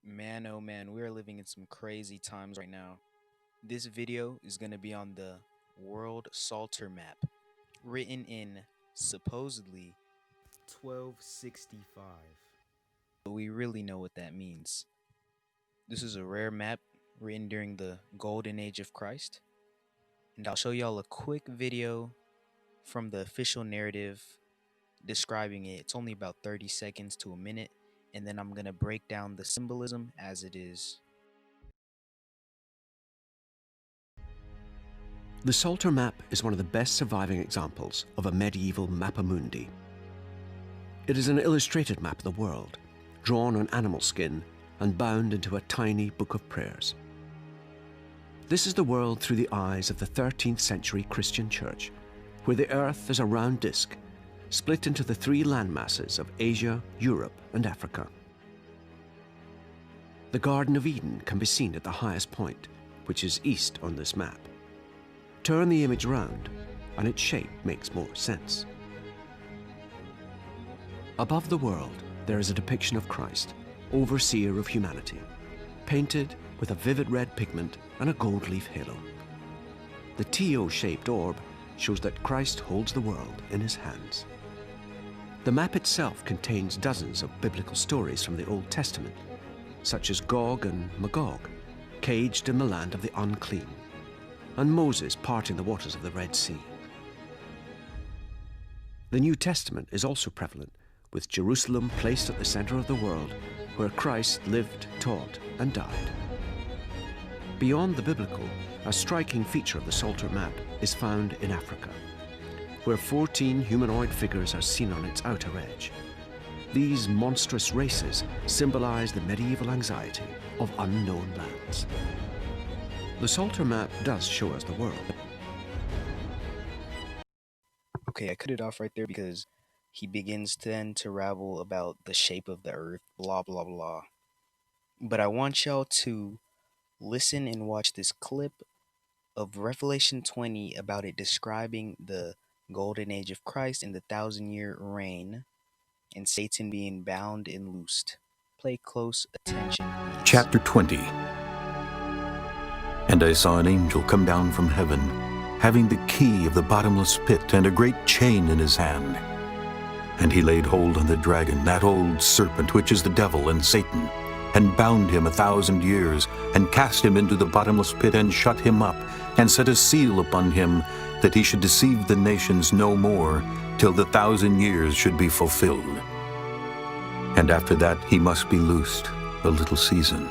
Man, oh man, we are living in some crazy times right now. This video is going to be on the World Psalter Map, written in supposedly 1265. But we really know what that means. This is a rare map written during the Golden Age of Christ, and I'll show y'all a quick video from the official narrative describing it. It's only about 30 seconds to a minute, and then I'm going to break down the symbolism as it is. The Psalter map is one of the best surviving examples of a medieval mappa mundi. It is an illustrated map of the world, drawn on animal skin and bound into a tiny book of prayers. This is the world through the eyes of the 13th century Christian church, where the earth is a round disc, split into the three landmasses of Asia, Europe, and Africa. The Garden of Eden can be seen at the highest point, which is east on this map. Turn the image round, and its shape makes more sense. Above the world, there is a depiction of Christ, overseer of humanity, painted with a vivid red pigment and a gold leaf halo. The TO-shaped orb shows that Christ holds the world in his hands. The map itself contains dozens of biblical stories from the Old Testament, such as Gog and Magog, caged in the land of the unclean, and Moses parting the waters of the Red Sea. The New Testament is also prevalent, with Jerusalem placed at the center of the world, where Christ lived, taught, and died. Beyond the biblical, a striking feature of the Psalter map is found in Africa, where 14 humanoid figures are seen on its outer edge. These monstrous races symbolize the medieval anxiety of unknown lands. The Psalter map does show us the world. Okay, I cut it off right there because he begins then to rabble about the shape of the earth, blah, blah, blah. But I want y'all to listen and watch this clip of Revelation 20 about it describing the golden age of Christ and the 1,000-year reign and Satan being bound and loosed. Play close attention, please. Chapter 20. And I saw an angel come down from heaven, having the key of the bottomless pit and a great chain in his hand. And he laid hold on the dragon, that old serpent, which is the devil and Satan, and bound him 1,000 years, and cast him into the bottomless pit, and shut him up, and set a seal upon him, that he should deceive the nations no more, till the 1,000 years should be fulfilled. And after that he must be loosed a little season.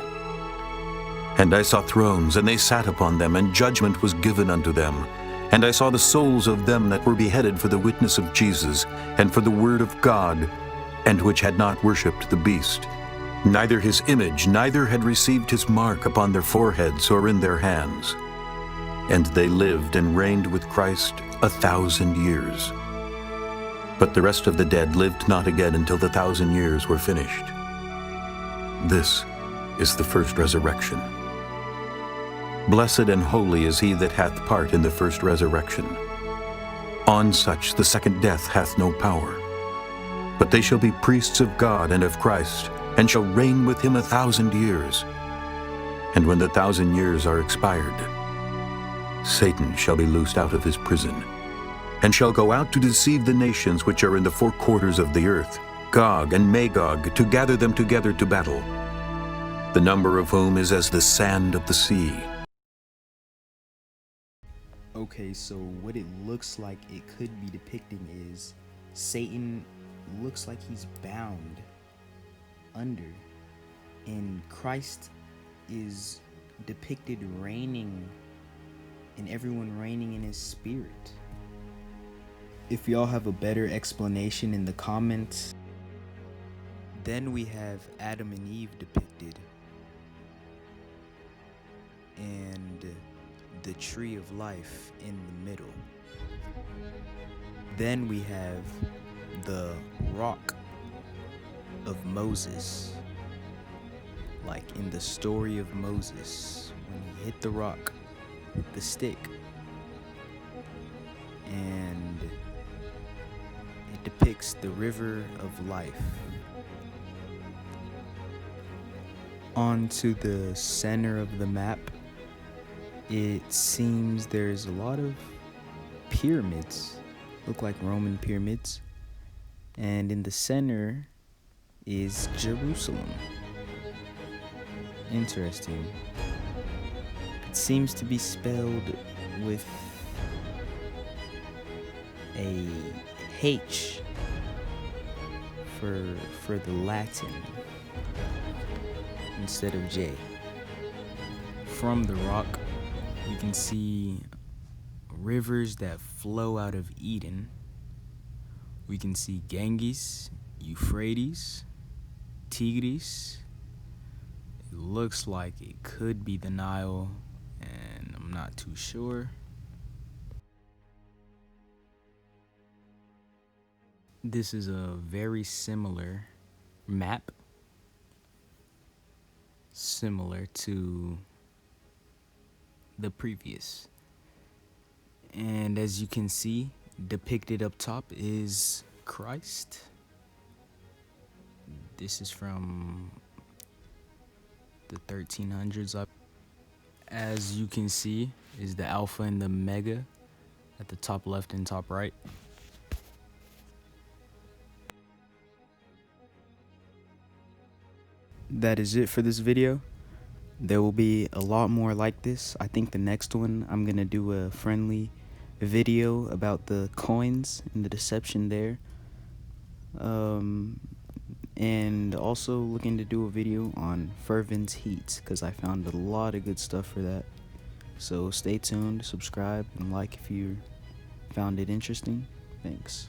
And I saw thrones, and they sat upon them, and judgment was given unto them. And I saw the souls of them that were beheaded for the witness of Jesus, and for the word of God, and which had not worshipped the beast, neither his image, neither had received his mark upon their foreheads or in their hands. And they lived and reigned with Christ 1,000 years. But the rest of the dead lived not again until the 1,000 years were finished. This is the first resurrection. Blessed and holy is he that hath part in the first resurrection. On such the second death hath no power. But they shall be priests of God and of Christ, and shall reign with him 1,000 years. And when the 1,000 years are expired, Satan shall be loosed out of his prison, and shall go out to deceive the nations which are in the four quarters of the earth, Gog and Magog, to gather them together to battle, the number of whom is as the sand of the sea. Okay, so what it looks like it could be depicting is Satan looks like he's bound under, and Christ is depicted reigning, and everyone reigning in his spirit. If y'all have a better explanation in the comments. Then we have Adam and Eve depicted, and the tree of life in the middle. Then we have the rock of Moses, like in the story of Moses, when he hit the rock with the stick, and it depicts the river of life. onto the center of the map, it seems there's a lot of pyramids, look like Roman pyramids, and in the center is Jerusalem. Interesting. It seems to be spelled with a H for the Latin instead of J. From the rock, you can see rivers that flow out of Eden. We can see Ganges, Euphrates, Tigris. It looks like it could be the Nile, and I'm not too sure. This is a very similar map, similar to the previous. And as you can see, depicted up top is Christ. This is from the 1300s. As you can see, is the Alpha and the Omega at the top left and top right. That is it for this video. There will be a lot more like this. I think the next one I'm gonna do a friendly video about the coins and the deception there. And also looking to do a video on Fervent's Heat, because I found a lot of good stuff for that. So stay tuned, subscribe, and like if you found it interesting. Thanks.